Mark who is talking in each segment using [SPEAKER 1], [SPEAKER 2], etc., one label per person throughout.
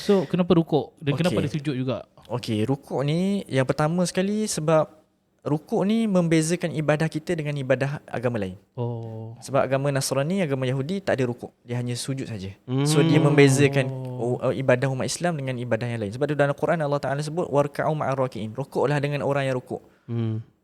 [SPEAKER 1] So kenapa rukuk dan kenapa
[SPEAKER 2] Okey.
[SPEAKER 1] ada sujud juga?
[SPEAKER 2] Okey, rukuk ni yang pertama sekali sebab rukuk ni membezakan ibadah kita dengan ibadah agama lain.
[SPEAKER 1] Oh.
[SPEAKER 2] Sebab agama Nasrani, agama Yahudi tak ada rukuk. Dia hanya sujud saja. So dia membezakan ibadah umat Islam dengan ibadah yang lain. Sebab tu dalam Quran Allah Taala sebut warka'u ma'ar raki'in. Rukuklah dengan orang yang rukuk.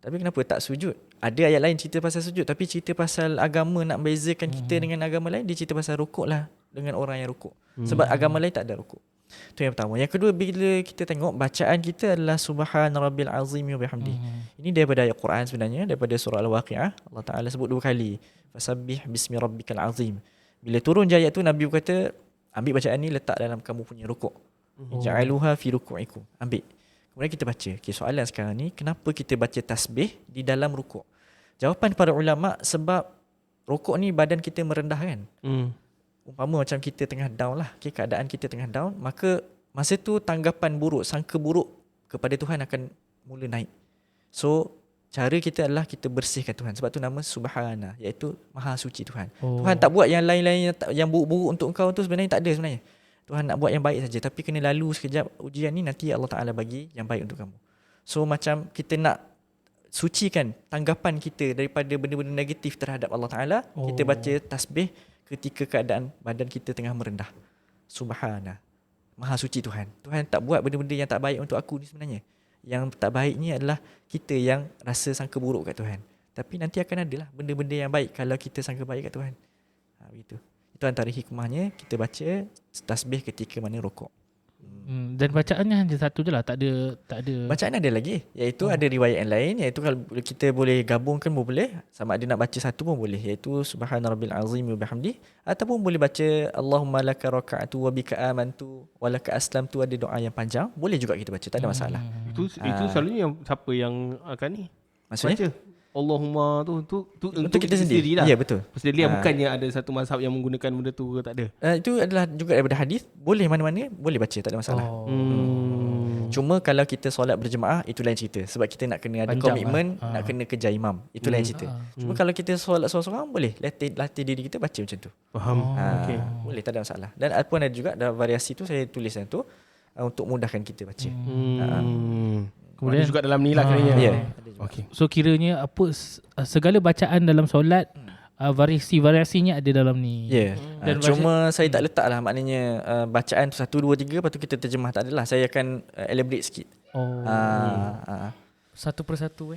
[SPEAKER 2] Tapi kenapa tak sujud? Ada ayat lain cerita pasal sujud, tapi cerita pasal agama nak bezakan kita dengan agama lain, dia cerita pasal rukuklah dengan orang yang rukuk. Sebab agama lain tak ada rukuk. Itu yang pertama. Yang kedua, bila kita tengok bacaan kita adalah subhana rabbil azim wa bihamdi. Ini daripada ayat Quran sebenarnya, daripada surah Al-Waqi'ah. Allah Taala sebut 2 kali. Fasabbih bismi rabbikal azim. Bila turun je ayat tu, Nabi berkata, ambil bacaan ni letak dalam kamu punya rukuk. Ja'aluha fi ruku'ikum. Ambil. Kemudian kita baca. Okay, soalan sekarang ni, kenapa kita baca tasbih di dalam rukuk? Jawapan para ulama, sebab rukuk ni badan kita merendah kan. Umpama macam kita tengah down lah, okay, keadaan kita tengah down, maka masa tu tanggapan buruk, sangka buruk kepada Tuhan akan mula naik. So cara kita adalah kita bersihkan Tuhan. Sebab tu nama Subhana, iaitu Maha Suci Tuhan. Tuhan tak buat yang lain-lain yang buruk-buruk untuk engkau tu, sebenarnya tak ada sebenarnya. Tuhan nak buat yang baik saja, tapi kena lalu sekejap ujian ni, nanti Allah Ta'ala bagi yang baik untuk kamu. So macam kita nak sucikan tanggapan kita daripada benda-benda negatif terhadap Allah Ta'ala, kita baca tasbih ketika keadaan badan kita tengah merendah. Subhana, Maha Suci Tuhan. Tuhan tak buat benda-benda yang tak baik untuk aku ni sebenarnya. Yang tak baik ni adalah kita yang rasa sangka buruk kat Tuhan. Tapi nanti akan ada lah benda-benda yang baik kalau kita sangka baik kat Tuhan. Begitu. Itu antara hikmahnya kita baca tasbih ketika mana rukuk.
[SPEAKER 1] Dan bacaannya hanya satu je lah, tak ada.
[SPEAKER 2] Bacaan ada lagi, iaitu ada riwayat yang lain, iaitu kalau kita boleh gabungkan pun boleh, sama ada nak baca satu pun boleh, iaitu subhana rabbil azim wa bihamdi, ataupun boleh baca Allahumma laka raka'tu wa bika amantu wa laka aslamtu. Ada doa yang panjang, boleh juga kita baca, tak ada masalah.
[SPEAKER 3] Itu selalunya yang siapa yang akan ni?
[SPEAKER 2] Maksudnya?
[SPEAKER 3] Baca Allahumma tu
[SPEAKER 2] untuk kita sendiri lah. Ya, betul.
[SPEAKER 3] Sendiri bukannya ada satu mazhab yang menggunakan benda tu ke, tak ada.
[SPEAKER 2] Itu adalah juga daripada hadis, boleh mana-mana boleh baca, tak ada masalah. Cuma kalau kita solat berjemaah, itu lain cerita. Sebab kita nak kena ada komitmen, nak kena kejar imam. Itu lain cerita. Cuma kalau kita solat seorang-seorang, boleh latih diri kita baca macam tu.
[SPEAKER 3] Faham.
[SPEAKER 2] Okay. Boleh, tak ada masalah. Dan pun ada juga dalam variasi tu, saya tulis yang tu untuk mudahkan kita baca.
[SPEAKER 1] Kemudian
[SPEAKER 3] juga dalam ni lah kiranya.
[SPEAKER 2] Ya.
[SPEAKER 3] Okay.
[SPEAKER 1] So kiranya apa segala bacaan dalam solat variasi-variasinya ada dalam ni.
[SPEAKER 2] Ya. Dan cuma saya tak letak lah, maknanya bacaan tu 1, 2, 3 lepas tu kita terjemah, tak adalah. Saya akan elaborate sikit.
[SPEAKER 4] Satu persatu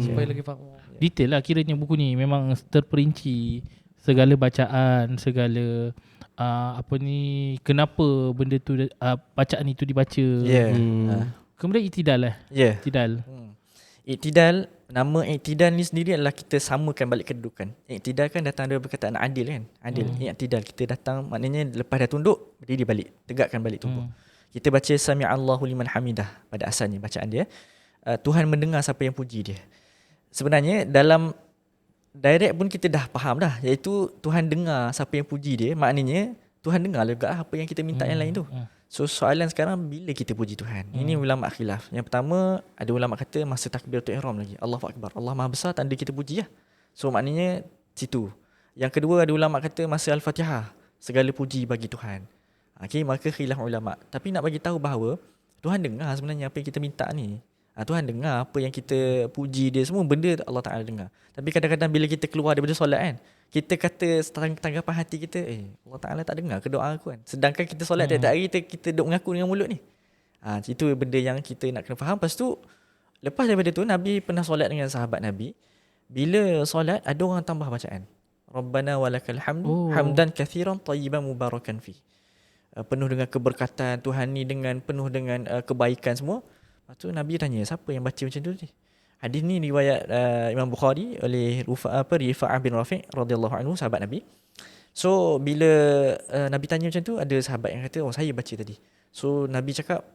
[SPEAKER 4] supaya lagi faham.
[SPEAKER 1] Detail lah kiranya buku ni, memang terperinci segala bacaan, segala kenapa benda tu bacaan itu dibaca. Kemudian i'tidal I'tidal.
[SPEAKER 2] I'tidal, nama i'tidal ni sendiri adalah kita samakan balik kedudukan. I'tidal kan datang dari perkataan adil kan. Adil. I'tidal, kita datang maknanya lepas dah tunduk, berdiri balik, tegakkan balik tubuh. Kita baca sami'allahu liman hamidah pada asalnya bacaan dia. Tuhan mendengar siapa yang puji dia. Sebenarnya dalam direct pun kita dah faham dah, iaitu Tuhan dengar siapa yang puji dia, maknanya Tuhan dengar juga apa yang kita minta yang lain tu. So soalan sekarang, bila kita puji Tuhan? Ini ulama khilaf. Yang pertama, ada ulama kata masa takbiratul ihram lagi, Allahu akbar, Allah Maha Besar, tanda kita puji lah. So maknanya situ. Yang kedua, ada ulama kata masa Al-Fatihah, segala puji bagi Tuhan. Okay, maka khilaf ulama. Tapi nak bagi tahu bahawa Tuhan dengar sebenarnya apa yang kita minta ni. Tuhan dengar apa yang kita puji dia, semua benda Allah Ta'ala dengar. Tapi kadang-kadang bila kita keluar daripada solat kan, kita kata tanggapan hati kita, Allah Ta'ala tak dengar ke doa aku kan. Sedangkan kita solat tiap-tiap hari, kita duk mengaku dengan mulut ni. Itu benda yang kita nak kena faham. Lepas tu, lepas daripada tu, Nabi pernah solat dengan sahabat Nabi. Bila solat, ada orang tambah bacaan. Rabbana walakal hamdu, hamdan kathiran tayyiban mubarakan fi. Penuh dengan keberkatan Tuhan ni, dengan penuh dengan kebaikan semua. Lepas tu Nabi tanya, siapa yang baca macam tu ni? Hadis ni riwayat Imam Bukhari oleh Rifa'ah bin Rafi' radhiyallahu anhu, sahabat Nabi. So bila Nabi tanya macam tu, ada sahabat yang kata, saya baca tadi. So Nabi cakap,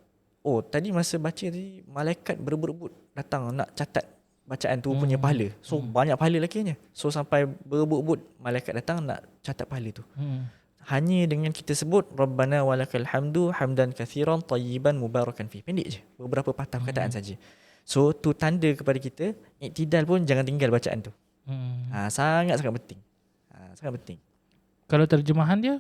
[SPEAKER 2] tadi masa baca tadi, malaikat berebut-rebut datang nak catat bacaan tu punya pahala. So banyak pahala lakinya. So sampai berebut-rebut malaikat datang nak catat pahala tu. Hanya dengan kita sebut Rabbana walakal hamdu hamdan kathiran tayyiban mubarakan fi. Pendek je, beberapa patah perkataan saja. So tu tanda kepada kita, i'tidal pun jangan tinggal bacaan tu. Sangat-sangat penting. Sangat penting.
[SPEAKER 1] Kalau terjemahan dia?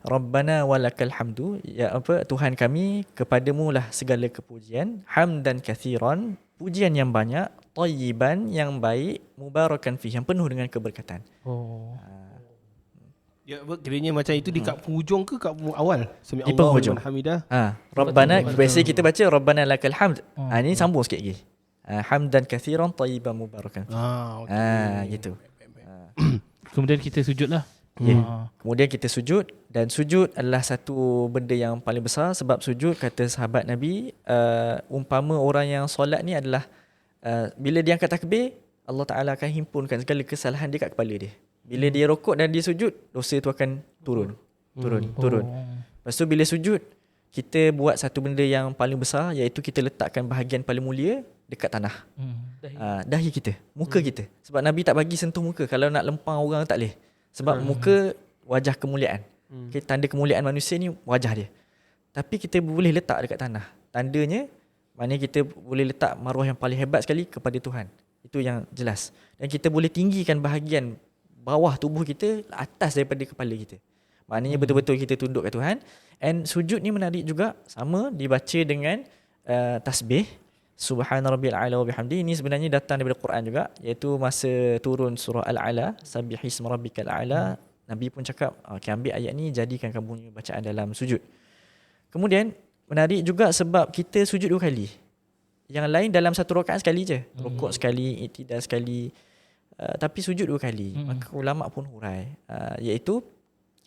[SPEAKER 2] Rabbana walakal hamdu, ya apa, Tuhan kami, kepadamu lah segala kepujian, hamdan kathiran, pujian yang banyak, tayyiban yang baik, mubarakan fih, yang penuh dengan keberkatan.
[SPEAKER 1] Oh.
[SPEAKER 3] Ya, kiranya macam itu di kat penghujung ke kat awal? Sami
[SPEAKER 2] Di
[SPEAKER 3] Allahu
[SPEAKER 2] penghujung.
[SPEAKER 3] liman hamidah.
[SPEAKER 2] Rabbana, biasa kita baca Rabbana lakal hamd. Ini
[SPEAKER 1] Hmm.
[SPEAKER 2] sambung sikit lagi. Hamdan kathiran, tayyiban mubarakan fih.
[SPEAKER 3] Okey.
[SPEAKER 2] Gitu.
[SPEAKER 1] Kemudian kita sujud lah.
[SPEAKER 2] Ya. Kemudian kita sujud, dan sujud adalah satu benda yang paling besar, sebab sujud kata sahabat Nabi, umpama orang yang solat ni adalah bila dia angkat takbir, Allah Ta'ala akan himpunkan segala kesalahan dia kat kepala dia. Bila dia rokok dan dia sujud, dosa tu akan turun. Turun. Lepas tu bila sujud, kita buat satu benda yang paling besar, iaitu kita letakkan bahagian paling mulia dekat tanah. Dahi kita, muka kita. Sebab Nabi tak bagi sentuh muka. Kalau nak lempang orang tak boleh. Sebab muka wajah kemuliaan. Okay, tanda kemuliaan manusia ni wajah dia. Tapi kita boleh letak dekat tanah. Tandanya, maknanya kita boleh letak maruah yang paling hebat sekali kepada Tuhan. Itu yang jelas. Dan kita boleh tinggikan bahagian bawah tubuh kita atas daripada kepala kita. Maknanya betul-betul kita tunduk ke Tuhan. And sujud ni menarik juga, sama dibaca dengan tasbih. Subhana rabbil a'la wa bihamdi. Ini sebenarnya datang daripada Quran juga, iaitu masa turun surah Al-A'la, sabbihisma rabbikal a'la. Nabi pun cakap, okay, ambil ayat ni, jadikan kamu punya bacaan dalam sujud. Kemudian menarik juga sebab kita sujud 2 kali. Yang lain dalam satu rakaat sekali je. Rukuk sekali, i'tidal sekali. Tapi sujud 2 kali. Maka ulama pun hurai, iaitu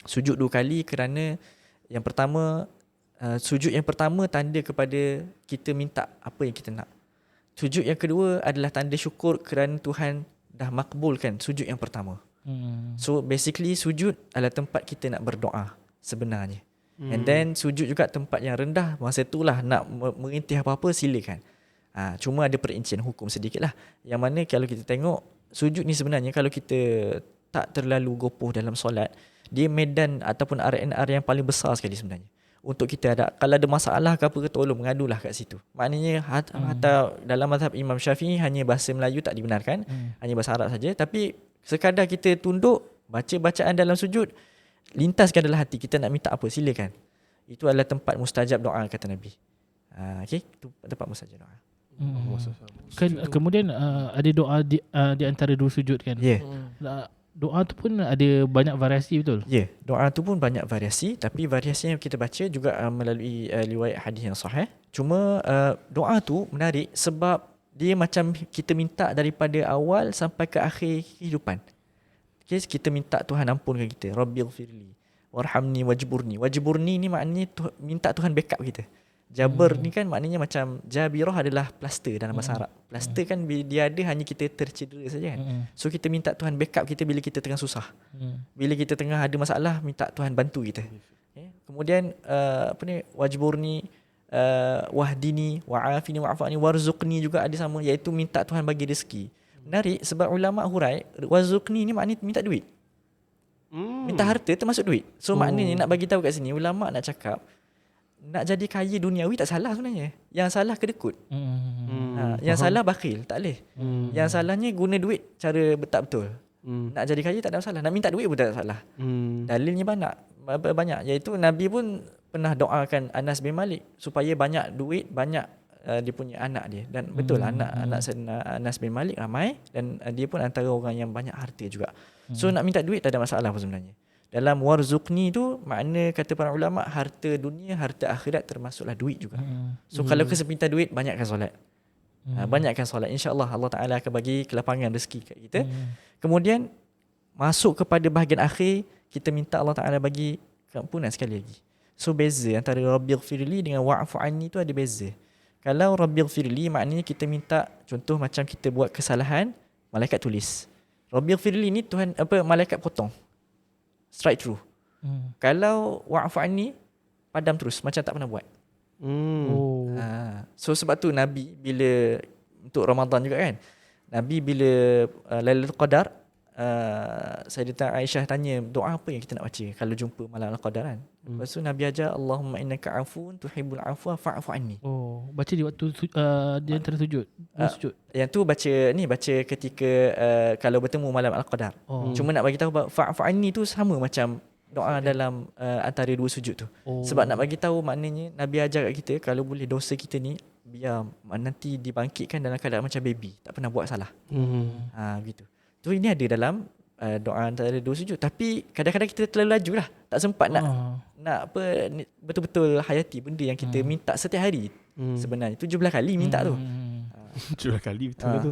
[SPEAKER 2] sujud 2 kali kerana yang pertama, sujud yang pertama tanda kepada kita minta apa yang kita nak. Sujud yang kedua adalah tanda syukur kerana Tuhan dah makbulkan sujud yang pertama. So basically sujud adalah tempat kita nak berdoa sebenarnya. And then sujud juga tempat yang rendah. Masa itulah nak merintih apa-apa silakan. Cuma ada perincian hukum sedikit lah. Yang mana kalau kita tengok, sujud ni sebenarnya kalau kita tak terlalu gopoh dalam solat, dia medan ataupun R&R yang paling besar sekali sebenarnya. Untuk kita ada, kalau ada masalah ke apa ke, tolong mengadulah kat situ. Maknanya hatta dalam mazhab Imam Syafi'i hanya bahasa Melayu tak dibenarkan, hanya bahasa Arab saja. Tapi sekadar kita tunduk, baca bacaan dalam sujud, lintaskan dalam hati kita nak minta apa, silakan. Itu adalah tempat mustajab doa kata Nabi. Okey, itu tempat mustajab doa.
[SPEAKER 1] Kan kemudian ada doa di antara 2 sujud kan.
[SPEAKER 2] Ya.
[SPEAKER 1] Doa tu pun ada banyak variasi, betul?
[SPEAKER 2] Ya, doa tu pun banyak variasi, tapi variasi yang kita baca juga melalui riwayat hadis yang sahih. Cuma doa tu menarik sebab dia macam kita minta daripada awal sampai ke akhir kehidupan. Okay, kita minta Tuhan ampunkan kita. Rabbighfirli warhamni wajburni. Wajburni ni maknanya minta Tuhan backup kita. Jabr ni kan maknanya macam jabirah adalah plaster dalam bahasa Arab. Plaster kan dia ada hanya kita tercedera saja kan. So kita minta Tuhan backup kita bila kita tengah susah. Bila kita tengah ada masalah, minta Tuhan bantu kita. Okay. Kemudian wajburni, wahdini, wa'afini, wa'afani, warzuqni juga ada sama, iaitu minta Tuhan bagi rezeki. Menarik sebab ulama hurai, warzuqni ni maknanya minta duit. Minta harta termasuk duit. So maknanya nak bagi tahu kat sini, ulama nak cakap, nak jadi kaya duniawi tak salah sebenarnya. Yang salah kedekut. Yang salah bakhil, tak boleh. Yang salahnya guna duit cara tak betul. Nak jadi kaya tak ada masalah. Nak minta duit pun tak ada masalah. Dalilnya banyak. Iaitu Nabi pun pernah doakan Anas bin Malik supaya banyak duit, banyak dia punya anak dia. Dan betul anak Anas bin Malik ramai, dan dia pun antara orang yang banyak harta juga. So nak minta duit tak ada masalah pun sebenarnya. Dalam warzuqni tu makna kata para ulama, harta dunia, harta akhirat termasuklah duit juga. So kalau kesempitan duit, banyakkan solat. Banyakkan solat, insya-Allah Allah Taala akan bagi kelapangan rezeki kat kita. Kemudian masuk kepada bahagian akhir, kita minta Allah Taala bagi keampunan sekali lagi. So beza antara Rabbighfirli dengan wa'fu anni tu ada beza. Kalau Rabbighfirli maknanya kita minta, contoh macam kita buat kesalahan, malaikat tulis. Rabbighfirli ni Tuhan malaikat potong. Straight through. Kalau wa'fu anni, padam terus macam tak pernah buat. So sebab tu Nabi bila untuk Ramadan juga kan, Nabi bila Lailatul Qadar, Sayyidatuna Aisyah tanya, doa apa yang kita nak baca kalau jumpa malam Al-Qadar kan. Lepas tu Nabi ajar, Allahumma innaka afuun tuhibbul afwa fa'fu anni.
[SPEAKER 1] Baca di waktu di antara sujud. Sujud.
[SPEAKER 2] Yang tu baca ketika kalau bertemu malam Al-Qadar. Cuma nak bagi tahu fa'fu anni tu sama macam doa dalam antara dua sujud tu. Sebab nak bagi tahu maknanya Nabi ajar kat kita kalau boleh dosa kita ni biar nanti dibangkitkan dalam keadaan macam baby, tak pernah buat salah. Gitu. So ini ada dalam doa antara dua sujud. Tapi kadang-kadang kita terlalu laju lah, tak sempat nak betul-betul hayati benda yang kita minta setiap hari. Sebenarnya 17 kali minta tu.
[SPEAKER 3] 17 kali betul tu.